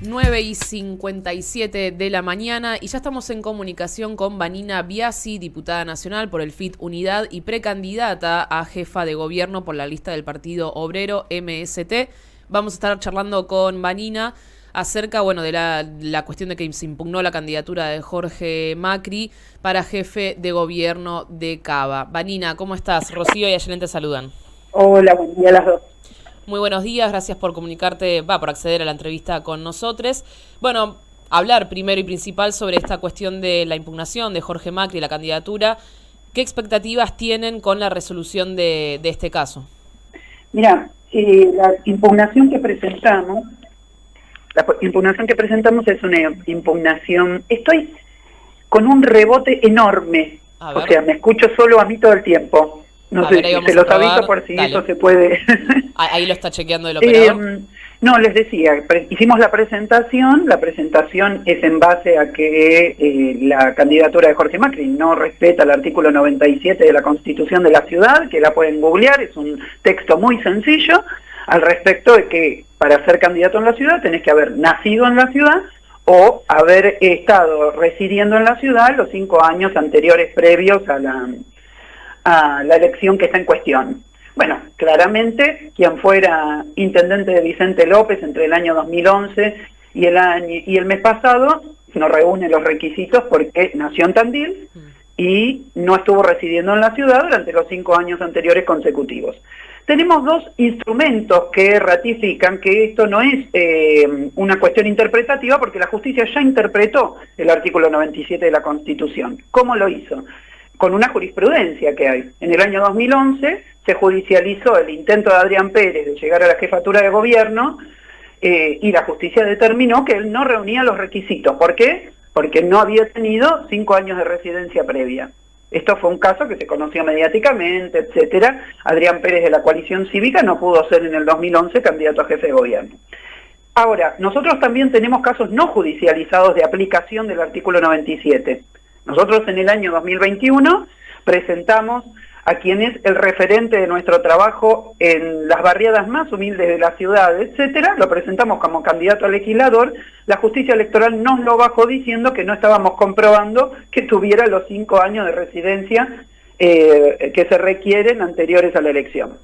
9:57 de la mañana y ya estamos en comunicación con Vanina Biasi, diputada nacional por el FIT Unidad y precandidata a jefa de gobierno por la lista del Partido Obrero MST. Vamos a estar charlando con Vanina acerca, de la cuestión de que se impugnó la candidatura de Jorge Macri para jefe de gobierno de Cava. Vanina, ¿cómo estás? Rocío y Ayelen te saludan. Hola, buen día a las dos. Muy buenos días, gracias por comunicarte, por acceder a la entrevista con nosotros. Bueno, hablar primero y principal sobre esta cuestión de la impugnación de Jorge Macri, la candidatura. ¿Qué expectativas tienen con la resolución de este caso? Mira, la impugnación que presentamos es una impugnación. Estoy con un rebote enorme, o sea, me escucho solo a mí todo el tiempo. No sé, se los aviso por si eso se puede. Ahí lo está chequeando el operador. No, les decía, hicimos la presentación es en base a que la candidatura de Jorge Macri no respeta el artículo 97 de la Constitución de la ciudad, que la pueden googlear, es un texto muy sencillo, al respecto de que para ser candidato en la ciudad tenés que haber nacido en la ciudad o haber estado residiendo en la ciudad los 5 años anteriores previos a la elección que está en cuestión. Bueno, claramente, quien fuera intendente de Vicente López entre el año 2011 y el mes pasado no reúne los requisitos porque nació en Tandil y no estuvo residiendo en la ciudad durante los 5 años anteriores consecutivos. Tenemos 2 instrumentos que ratifican que esto no es una cuestión interpretativa porque la justicia ya interpretó el artículo 97 de la Constitución. ¿Cómo lo hizo? Con una jurisprudencia que hay. En el año 2011 se judicializó el intento de Adrián Pérez de llegar a la jefatura de gobierno y la justicia determinó que él no reunía los requisitos. ¿Por qué? Porque no había tenido 5 años de residencia previa. Esto fue un caso que se conoció mediáticamente, etcétera. Adrián Pérez de la coalición cívica no pudo ser en el 2011 candidato a jefe de gobierno. Ahora, nosotros también tenemos casos no judicializados de aplicación del artículo 97. Nosotros en el año 2021 presentamos a quien es el referente de nuestro trabajo en las barriadas más humildes de la ciudad, etcétera, lo presentamos como candidato a legislador. La justicia electoral nos lo bajó diciendo que no estábamos comprobando que tuviera los 5 años de residencia que se requieren anteriores a la elección.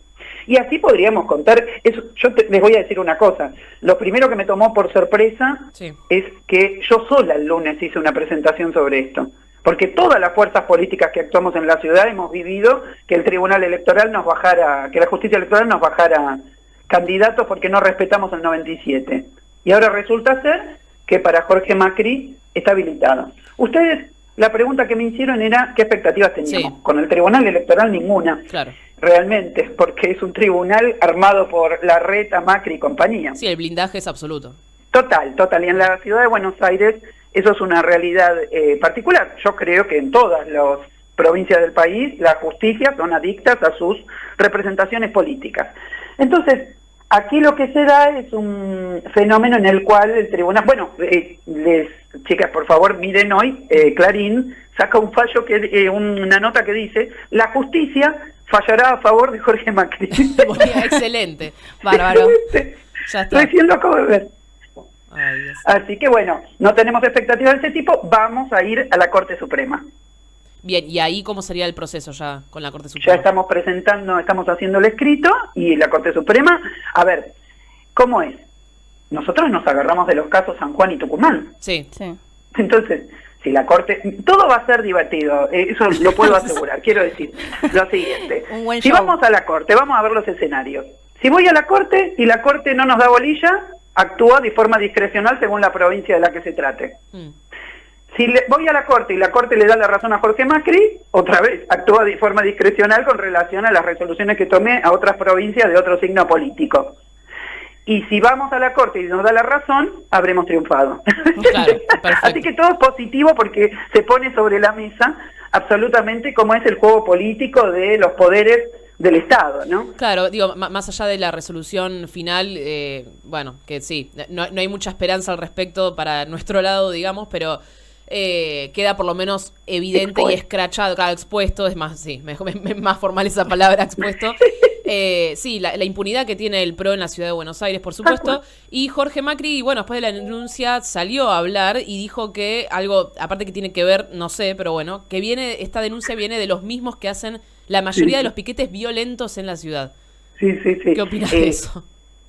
Y así podríamos contar. Les voy a decir una cosa. Lo primero que me tomó por sorpresa es que yo sola el lunes hice una presentación sobre esto. Porque todas las fuerzas políticas que actuamos en la ciudad hemos vivido que el Tribunal Electoral nos bajara, que la Justicia Electoral nos bajara candidatos porque no respetamos el 97. Y ahora resulta ser que para Jorge Macri está habilitado. Ustedes, la pregunta que me hicieron era ¿qué expectativas teníamos? Sí. Con el Tribunal Electoral ninguna. Claro. Realmente, porque es un tribunal armado por Larreta, Macri y compañía. Sí, el blindaje es absoluto. Total. Y en la ciudad de Buenos Aires eso es una realidad particular. Yo creo que en todas las provincias del país las justicias son adictas a sus representaciones políticas. Entonces, aquí lo que se da es un fenómeno en el cual el tribunal... chicas, por favor, miren hoy, Clarín saca un fallo, una nota que dice, la justicia fallará a favor de Jorge Macri. Excelente, bárbaro. Ya está. Recién lo acabo de ver. Ay, así que no tenemos expectativas de ese tipo, vamos a ir a la Corte Suprema. Bien, ¿y ahí cómo sería el proceso ya con la Corte Suprema? Ya estamos haciendo el escrito y la Corte Suprema, a ver, ¿cómo es? Nosotros nos agarramos de los casos San Juan y Tucumán. Sí. Entonces, si la Corte... Todo va a ser divertido, eso lo puedo asegurar. Quiero decir lo siguiente. Si vamos a la Corte, vamos a ver los escenarios. Si voy a la Corte y la Corte no nos da bolilla, actúa de forma discrecional según la provincia de la que se trate. Si voy a la Corte y la Corte le da la razón a Jorge Macri, otra vez, actúa de forma discrecional con relación a las resoluciones que tomé a otras provincias de otro signo político. Y si vamos a la Corte y nos da la razón, habremos triunfado. Claro, así que todo es positivo porque se pone sobre la mesa absolutamente cómo es el juego político de los poderes del Estado, ¿no? Claro, digo, más allá de la resolución final, que sí, no hay mucha esperanza al respecto para nuestro lado, digamos, pero queda por lo menos evidente y escrachado, claro, expuesto, es más, sí, más formal esa palabra, expuesto, Sí, la impunidad que tiene el PRO en la ciudad de Buenos Aires, por supuesto. Y Jorge Macri, bueno, después de la denuncia salió a hablar y dijo que algo, aparte que tiene que ver, no sé, pero bueno, que esta denuncia viene de los mismos que hacen la mayoría de los piquetes violentos en la ciudad. Sí. ¿Qué opinas de eso?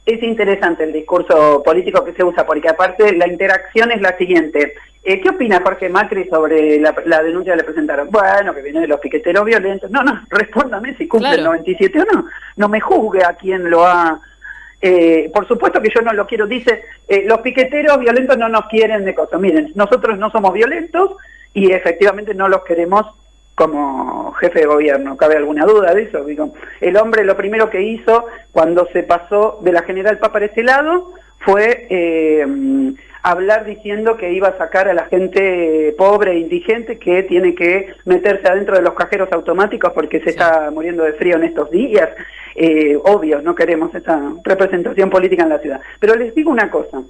Es interesante el discurso político que se usa, porque aparte la interacción es la siguiente. ¿Qué opina Jorge Macri sobre la denuncia que le presentaron? Bueno, que viene de los piqueteros violentos. No, respóndame si cumple el 97 o no. No me juzgue a quien lo ha... por supuesto que yo no lo quiero. Dice, los piqueteros violentos no nos quieren de cosas. Miren, nosotros no somos violentos y efectivamente no los queremos como jefe de gobierno. ¿Cabe alguna duda de eso? Digo, el hombre lo primero que hizo cuando se pasó de la General Paz para ese lado fue hablar diciendo que iba a sacar a la gente pobre e indigente que tiene que meterse adentro de los cajeros automáticos porque se está muriendo de frío en estos días. Obvio, no queremos esa representación política en la ciudad. Pero les digo una cosa,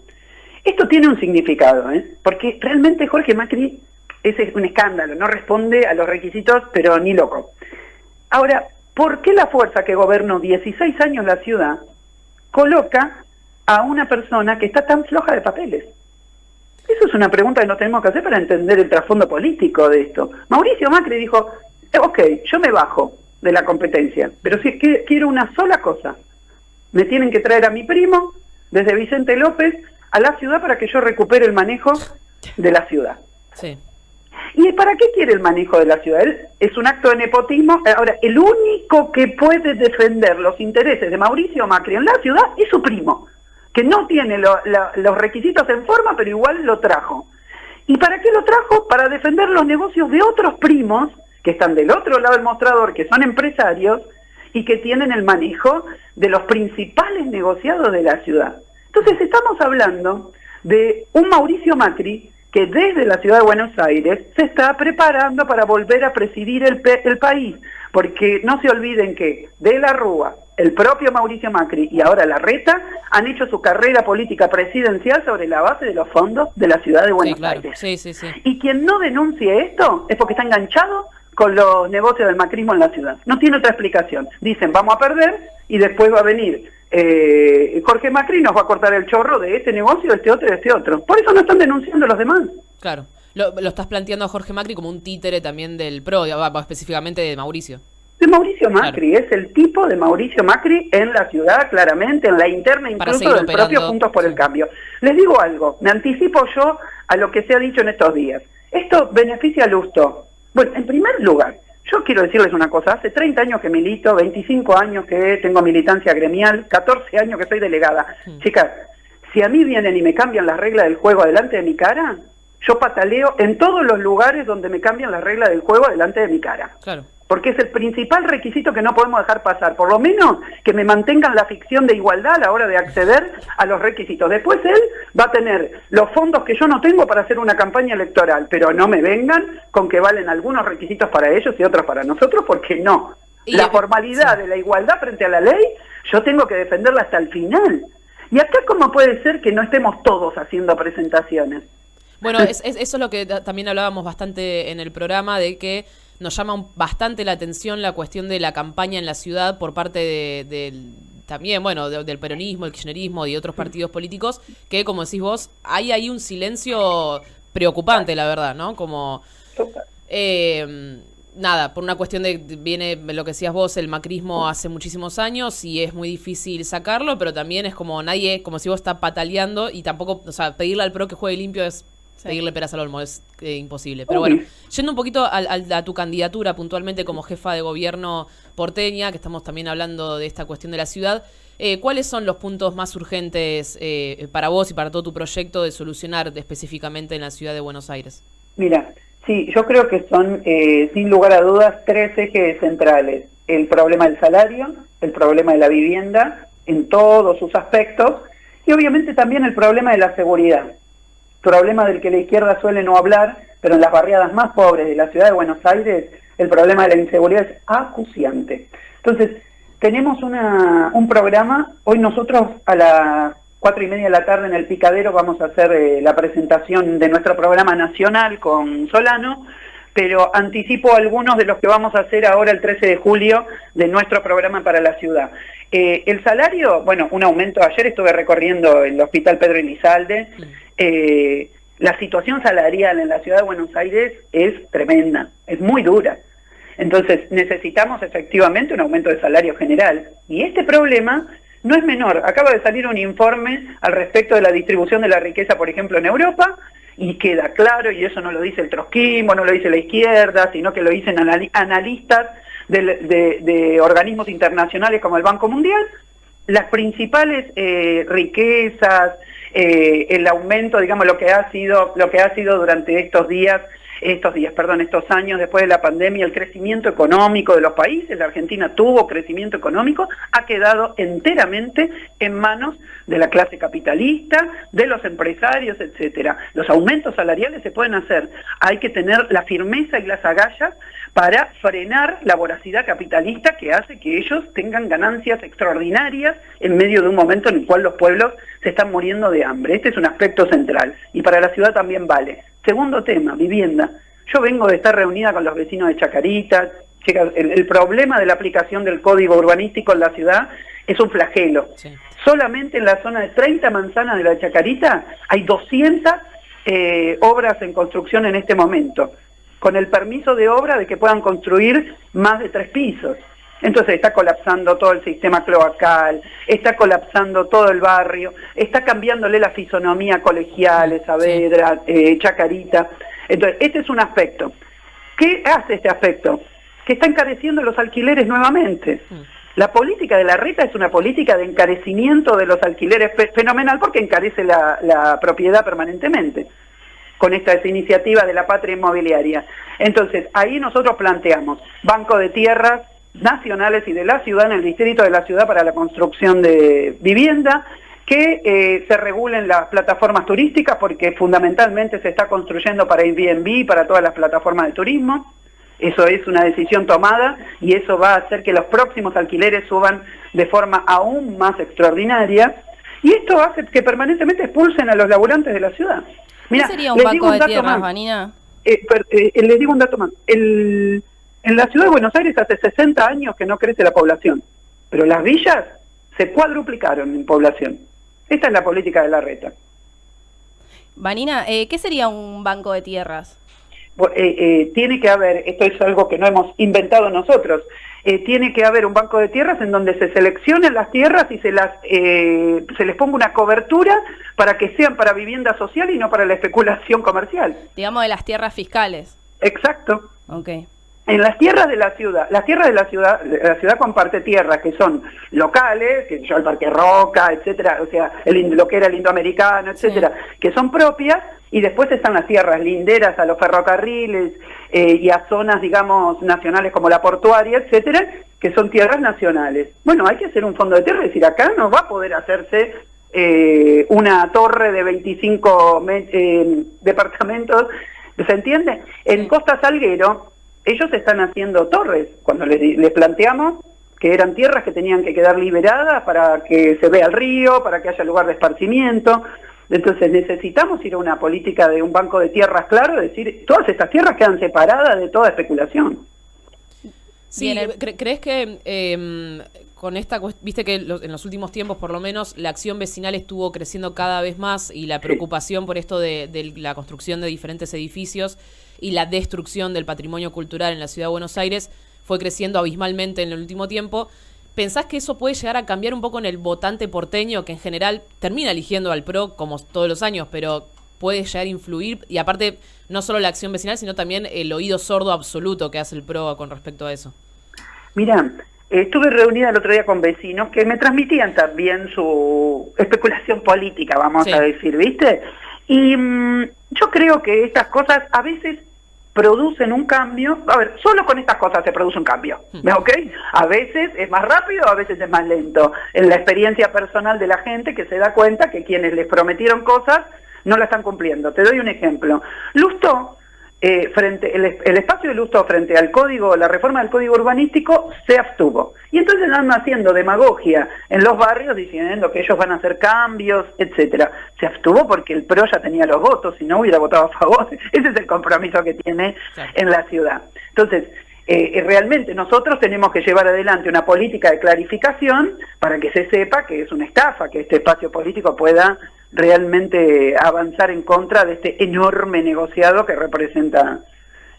esto tiene un significado, porque realmente Jorge Macri es un escándalo, no responde a los requisitos, pero ni loco. Ahora, ¿por qué la fuerza que gobernó 16 años la ciudad coloca a una persona que está tan floja de papeles? Eso es una pregunta que nos tenemos que hacer para entender el trasfondo político de esto. Mauricio Macri dijo, ok, yo me bajo de la competencia, pero si es que quiero una sola cosa, me tienen que traer a mi primo desde Vicente López a la ciudad para que yo recupere el manejo de la ciudad. Sí. ¿Y para qué quiere el manejo de la ciudad? Es un acto de nepotismo. Ahora, el único que puede defender los intereses de Mauricio Macri en la ciudad es su primo, que no tiene los requisitos en forma, pero igual lo trajo. ¿Y para qué lo trajo? Para defender los negocios de otros primos que están del otro lado del mostrador, que son empresarios y que tienen el manejo de los principales negociados de la ciudad. Entonces estamos hablando de un Mauricio Macri que desde la ciudad de Buenos Aires se está preparando para volver a presidir el país, porque no se olviden que de la Rúa, el propio Mauricio Macri y ahora Larreta han hecho su carrera política presidencial sobre la base de los fondos de la ciudad de Buenos Aires. Sí. Y quien no denuncie esto es porque está enganchado con los negocios del macrismo en la ciudad. No tiene otra explicación. Dicen, vamos a perder y después va a venir Jorge Macri nos va a cortar el chorro de este negocio, de este otro y de este otro. Por eso no están denunciando los demás. Claro. Lo estás planteando a Jorge Macri como un títere también del PRO, específicamente de Mauricio. De Mauricio Macri, es el tipo de Mauricio Macri en la ciudad, claramente, en la interna incluso del propio Juntos por el Cambio. Les digo algo, me anticipo yo a lo que se ha dicho en estos días. Esto beneficia a Lustó. Bueno, en primer lugar, yo quiero decirles una cosa, hace 30 años que milito, 25 años que tengo militancia gremial, 14 años que soy delegada. Chicas, si a mí vienen y me cambian las reglas del juego delante de mi cara, yo pataleo en todos los lugares donde me cambian las reglas del juego delante de mi cara. Claro. Porque es el principal requisito que no podemos dejar pasar, por lo menos que me mantengan la ficción de igualdad a la hora de acceder a los requisitos. Después él va a tener los fondos que yo no tengo para hacer una campaña electoral, pero no me vengan con que valen algunos requisitos para ellos y otros para nosotros, porque no. La formalidad de la igualdad frente a la ley, yo tengo que defenderla hasta el final. Y acá, ¿cómo puede ser que no estemos todos haciendo presentaciones? Bueno, eso es lo que también hablábamos bastante en el programa, de que nos llama bastante la atención la cuestión de la campaña en la ciudad por parte también, bueno, del peronismo, el kirchnerismo y otros partidos políticos, que, como decís vos, hay ahí un silencio preocupante, la verdad, ¿no? Como, nada, por una cuestión viene lo que decías vos, el macrismo hace muchísimos años y es muy difícil sacarlo, pero también es como nadie, como si vos está pataleando y tampoco, o sea, pedirle al PRO que juegue limpio es pedirle peras al olmo, es imposible. Pero bueno, yendo un poquito a tu candidatura puntualmente como jefa de gobierno porteña, que estamos también hablando de esta cuestión de la ciudad, ¿cuáles son los puntos más urgentes para vos y para todo tu proyecto de solucionar específicamente en la ciudad de Buenos Aires? Mira, sí, yo creo que son, sin lugar a dudas, 3 ejes centrales. El problema del salario, el problema de la vivienda, en todos sus aspectos, y obviamente también el problema de la seguridad. Problema del que la izquierda suele no hablar, pero en las barriadas más pobres de la ciudad de Buenos Aires, el problema de la inseguridad es acuciante. Entonces, tenemos un programa, hoy nosotros a las 4:30 de la tarde en el Picadero vamos a hacer la presentación de nuestro programa nacional con Solano, pero anticipo algunos de los que vamos a hacer ahora el 13 de julio de nuestro programa para la ciudad. El salario, bueno, un aumento. Ayer estuve recorriendo el Hospital Pedro Elizalde. La situación salarial en la ciudad de Buenos Aires es tremenda, es muy dura. Entonces necesitamos efectivamente un aumento de salario general. Y este problema no es menor. Acaba de salir un informe al respecto de la distribución de la riqueza, por ejemplo, en Europa, y queda claro, y eso no lo dice el trotskismo, no lo dice la izquierda, sino que lo dicen analistas de organismos internacionales como el Banco Mundial. Las principales riquezas, el aumento, digamos, lo que ha sido durante estos años después de la pandemia, el crecimiento económico de los países. La Argentina tuvo crecimiento económico, ha quedado enteramente en manos de la clase capitalista, de los empresarios, etcétera. Los aumentos salariales se pueden hacer, hay que tener la firmeza y las agallas para frenar la voracidad capitalista que hace que ellos tengan ganancias extraordinarias en medio de un momento en el cual los pueblos se están muriendo de hambre. Este es un aspecto central y para la ciudad también vale. Segundo tema, vivienda. Yo vengo de estar reunida con los vecinos de Chacarita. El problema de la aplicación del código urbanístico en la ciudad es un flagelo. Sí. Solamente en la zona de 30 manzanas de la Chacarita hay 200 obras en construcción en este momento, con el permiso de obra de que puedan construir más de 3 pisos. Entonces está colapsando todo el sistema cloacal, está colapsando todo el barrio, está cambiándole la fisonomía a Colegiales, Saavedra, Chacarita. Entonces, este es un aspecto. ¿Qué hace este aspecto? Que está encareciendo los alquileres nuevamente. La política de Larreta es una política de encarecimiento de los alquileres fenomenal, porque encarece la propiedad permanentemente con esta iniciativa de la patria inmobiliaria. Entonces, ahí nosotros planteamos banco de tierras nacionales y de la ciudad, en el distrito de la ciudad, para la construcción de vivienda, que se regulen las plataformas turísticas, porque fundamentalmente se está construyendo para Airbnb, para todas las plataformas de turismo. Eso es una decisión tomada y eso va a hacer que los próximos alquileres suban de forma aún más extraordinaria, y esto hace que permanentemente expulsen a los laburantes de la ciudad. Mirá, ¿qué sería un banco de tierras, Vanina? Les digo un dato más. En la ciudad de Buenos Aires hace 60 años que no crece la población, pero las villas se cuadruplicaron en población. Esta es la política de Larreta. Vanina, ¿qué sería un banco de tierras? Tiene que haber, esto es algo que no hemos inventado nosotros, tiene que haber un banco de tierras en donde se seleccionen las tierras y se les ponga una cobertura para que sean para vivienda social y no para la especulación comercial. Digamos, de las tierras fiscales. Exacto. Okay. En las tierras de la ciudad, la ciudad comparte tierras que son locales, que yo el Parque Roca, etcétera, o sea, lo que era el indoamericano, etcétera, que son propias, y después están las tierras linderas a los ferrocarriles y a zonas, digamos, nacionales como la portuaria, etcétera, que son tierras nacionales. Bueno, hay que hacer un fondo de tierra y decir, acá no va a poder hacerse una torre de 25 departamentos, ¿se entiende? En Costa Salguero ellos están haciendo torres, cuando les planteamos que eran tierras que tenían que quedar liberadas para que se vea el río, para que haya lugar de esparcimiento. Entonces necesitamos ir a una política de un banco de tierras claro, es decir, todas estas tierras quedan separadas de toda especulación. Sí, ¿crees que con esta, viste que en los últimos tiempos por lo menos la acción vecinal estuvo creciendo cada vez más y la preocupación por esto de la construcción de diferentes edificios y la destrucción del patrimonio cultural en la ciudad de Buenos Aires fue creciendo abismalmente en el último tiempo? ¿Pensás que eso puede llegar a cambiar un poco en el votante porteño, que en general termina eligiendo al PRO como todos los años, pero puede llegar a influir? Y aparte, no solo la acción vecinal, sino también el oído sordo absoluto que hace el PRO con respecto a eso. Mirá, estuve reunida el otro día con vecinos que me transmitían también su especulación política, vamos a decir, ¿viste? Y yo creo que estas cosas a veces producen un cambio. A ver, solo con estas cosas se produce un cambio, ¿ok? A veces es más rápido, a veces es más lento. En la experiencia personal de la gente que se da cuenta que quienes les prometieron cosas no la están cumpliendo. Te doy un ejemplo. Lustó el espacio de Lustó frente al código, la reforma del código urbanístico, se abstuvo. Y entonces andan haciendo demagogia en los barrios diciendo que ellos van a hacer cambios, etcétera. Se abstuvo porque el PRO ya tenía los votos, si no hubiera votado a favor. Ese es el compromiso que tiene en la ciudad. Entonces, realmente nosotros tenemos que llevar adelante una política de clarificación para que se sepa que es una estafa, que este espacio político pueda realmente avanzar en contra de este enorme negociado que representa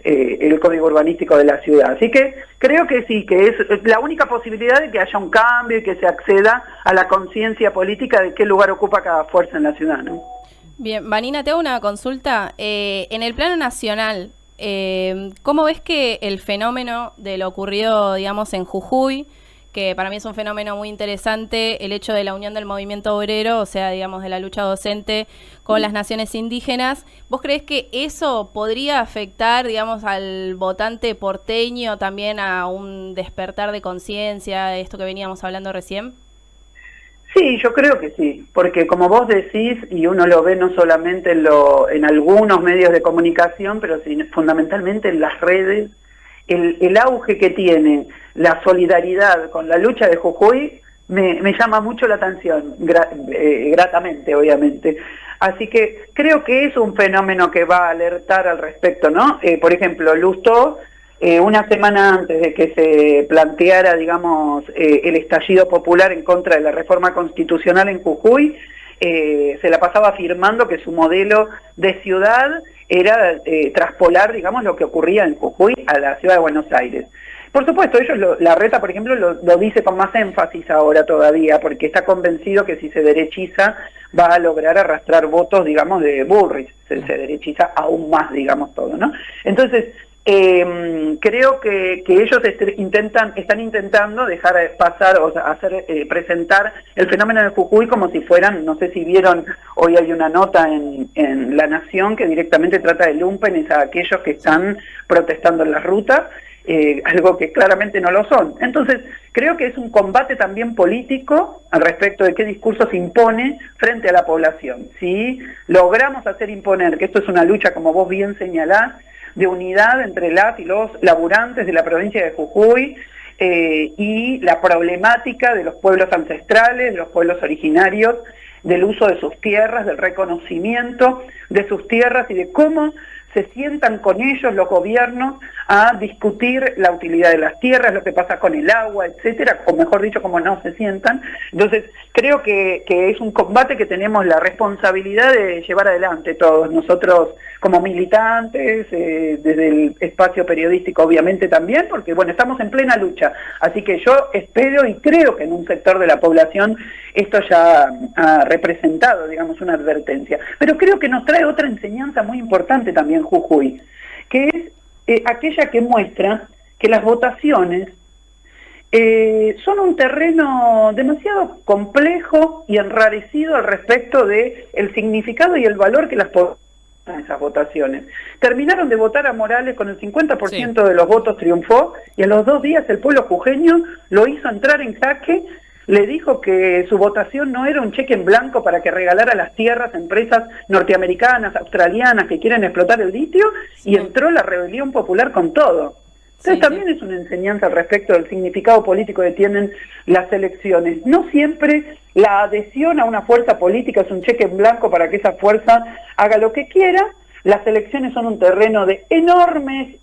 el código urbanístico de la ciudad. Así que creo que sí, que es la única posibilidad de que haya un cambio y que se acceda a la conciencia política de qué lugar ocupa cada fuerza en la ciudad, ¿no? Bien, Vanina, te hago una consulta. En el plano nacional, ¿cómo ves que el fenómeno de lo ocurrido, digamos, en Jujuy, que para mí es un fenómeno muy interesante, el hecho de la unión del movimiento obrero, o sea, digamos, de la lucha docente con las naciones indígenas, ¿vos creés que eso podría afectar, digamos, al votante porteño, también a un despertar de conciencia, de esto que veníamos hablando recién? Sí, yo creo que sí, porque como vos decís, y uno lo ve no solamente en algunos medios de comunicación, pero fundamentalmente en las redes, el auge que tiene la solidaridad con la lucha de Jujuy me llama mucho la atención, gratamente, obviamente. Así que creo que es un fenómeno que va a alertar al respecto, ¿no? Por ejemplo, Lustó, una semana antes de que se planteara, digamos, el estallido popular en contra de la reforma constitucional en Jujuy, se la pasaba afirmando que su modelo de ciudad era traspolar, digamos, lo que ocurría en Jujuy a la ciudad de Buenos Aires. Por supuesto, Larreta, por ejemplo, lo dice con más énfasis ahora todavía, porque está convencido que si se derechiza va a lograr arrastrar votos, digamos, de Bullrich. Se derechiza aún más, digamos, todo, ¿no? Entonces, creo que ellos están intentando dejar pasar, o sea, presentar el fenómeno de Jujuy como si fueran, no sé si vieron, hoy hay una nota en La Nación que directamente trata de lumpenes a aquellos que están protestando en las rutas, algo que claramente no lo son. Entonces, creo que es un combate también político al respecto de qué discurso se impone frente a la población. Si logramos hacer imponer que esto es una lucha, como vos bien señalás, de unidad entre las y los laburantes de la provincia de Jujuy y la problemática de los pueblos ancestrales, de los pueblos originarios, del uso de sus tierras, del reconocimiento de sus tierras y de cómo se sientan con ellos los gobiernos a discutir la utilidad de las tierras, lo que pasa con el agua, etcétera, o mejor dicho, cómo no se sientan. Entonces, creo que es un combate que tenemos la responsabilidad de llevar adelante todos, nosotros como militantes, desde el espacio periodístico obviamente también, porque bueno, estamos en plena lucha, así que yo espero y creo que en un sector de la población esto ya ha representado, digamos, una advertencia. Pero creo que nos trae otra enseñanza muy importante también Jujuy, que es aquella que muestra que las votaciones son un terreno demasiado complejo y enrarecido al respecto de el significado y el valor que las esas votaciones. Terminaron de votar a Morales con el 50% de los votos, triunfó, y a los 2 días el pueblo jujeño lo hizo entrar en jaque. Le dijo que su votación no era un cheque en blanco para que regalara las tierras a empresas norteamericanas, australianas que quieren explotar el litio, y entró la rebelión popular con todo. Entonces también es una enseñanza al respecto del significado político que tienen las elecciones. No siempre la adhesión a una fuerza política es un cheque en blanco para que esa fuerza haga lo que quiera. Las elecciones son un terreno de enormes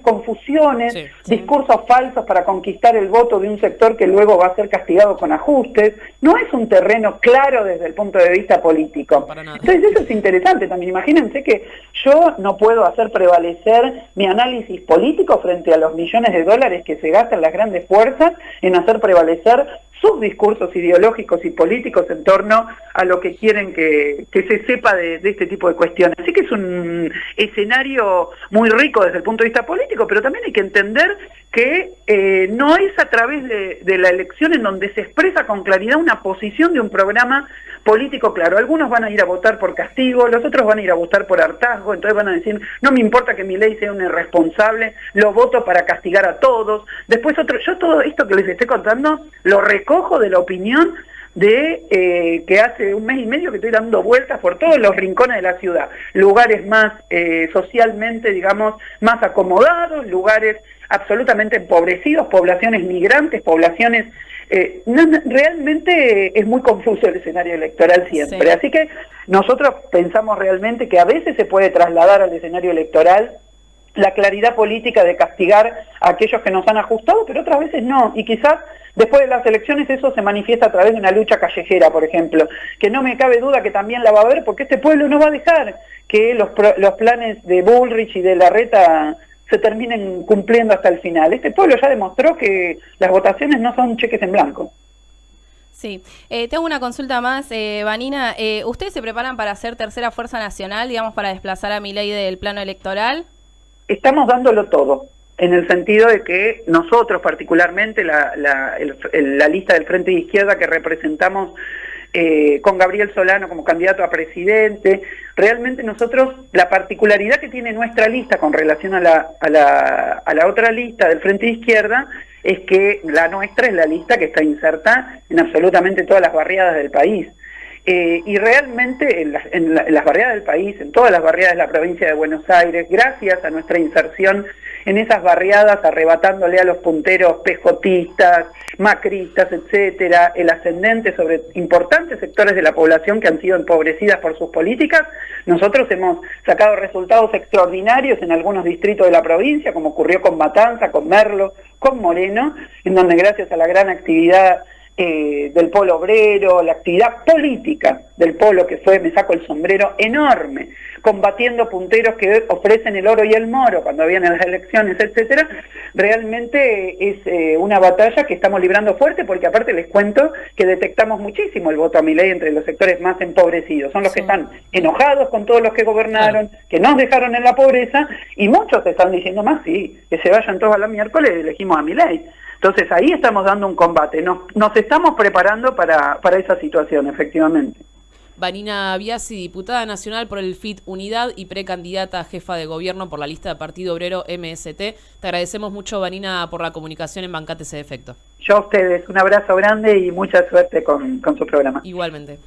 confusiones, discursos falsos para conquistar el voto de un sector que luego va a ser castigado con ajustes. No es un terreno claro desde el punto de vista político. Entonces eso es interesante también. Imagínense que yo no puedo hacer prevalecer mi análisis político frente a los millones de dólares que se gastan las grandes fuerzas en hacer prevalecer sus discursos ideológicos y políticos en torno a lo que quieren que se sepa de este tipo de cuestiones. Así que es un escenario muy rico desde el punto de vista político, pero también hay que entender que no es a través de la elección en donde se expresa con claridad una posición de un programa político claro. Algunos van a ir a votar por castigo, los otros van a ir a votar por hartazgo, entonces van a decir, no me importa que mi ley sea un irresponsable, lo voto para castigar a todos. Después yo todo esto que les estoy contando lo recojo de la opinión de que hace un mes y medio que estoy dando vueltas por todos los rincones de la ciudad, lugares más socialmente, digamos, más acomodados, lugares absolutamente empobrecidos, poblaciones migrantes, poblaciones... realmente es muy confuso el escenario electoral siempre, sí. Así que nosotros pensamos realmente que a veces se puede trasladar al escenario electoral la claridad política de castigar a aquellos que nos han ajustado, pero otras veces no, y quizás después de las elecciones eso se manifiesta a través de una lucha callejera, por ejemplo, que no me cabe duda que también la va a haber, porque este pueblo no va a dejar que los planes de Bullrich y de Larreta se terminen cumpliendo hasta el final. Este pueblo ya demostró que las votaciones no son cheques en blanco. Sí, tengo una consulta más, Vanina. ¿Ustedes se preparan para hacer tercera fuerza nacional, digamos, para desplazar a Milei del plano electoral? Estamos dándolo todo, en el sentido de que nosotros, particularmente la lista del Frente de Izquierda que representamos con Gabriel Solano como candidato a presidente, realmente nosotros, la particularidad que tiene nuestra lista con relación a la otra lista del Frente de Izquierda, es que la nuestra es la lista que está inserta en absolutamente todas las barriadas del país. Y realmente en las barriadas del país, en todas las barriadas de la provincia de Buenos Aires, gracias a nuestra inserción en esas barriadas, arrebatándole a los punteros pejotistas, macristas, etcétera, el ascendente sobre importantes sectores de la población que han sido empobrecidas por sus políticas, nosotros hemos sacado resultados extraordinarios en algunos distritos de la provincia, como ocurrió con Matanza, con Merlo, con Moreno, en donde gracias a la gran actividad del polo obrero, la actividad política del polo, que fue, me saco el sombrero, enorme, combatiendo punteros que ofrecen el oro y el moro cuando vienen las elecciones, etcétera. Realmente es una batalla que estamos librando fuerte, porque aparte les cuento que detectamos muchísimo el voto a Milei entre los sectores más empobrecidos. Son los que están enojados con todos los que gobernaron, que nos dejaron en la pobreza, y muchos están diciendo más, sí, que se vayan todos a la miércoles, elegimos a Milei. Entonces ahí estamos dando un combate, nos estamos preparando para esa situación, efectivamente. Vanina Biasi, diputada nacional por el FIT Unidad y precandidata a jefa de gobierno por la lista de Partido Obrero MST. Te agradecemos mucho, Vanina, por la comunicación en Bancate ese defecto. Yo a ustedes, un abrazo grande y mucha suerte con su programa. Igualmente.